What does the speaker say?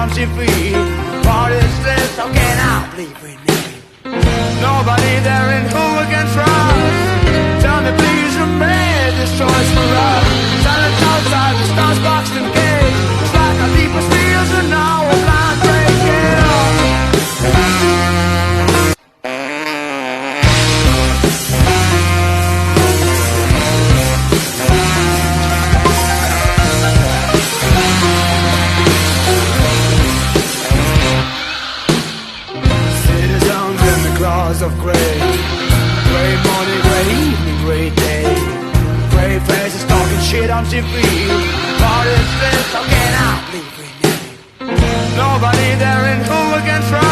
on TV. Cordless, how can I believe in it? Nobody there in who we can trust. Tell me please, who made this choice for us? Silence outside, the stars boxed in cage. It's like our deepest fears are now a blind breaking up. Of gray, gray morning, gray evening, gray day, gray faces talking shit on TV. Cordless, how can I believe in it? Nobody there in who we can trust.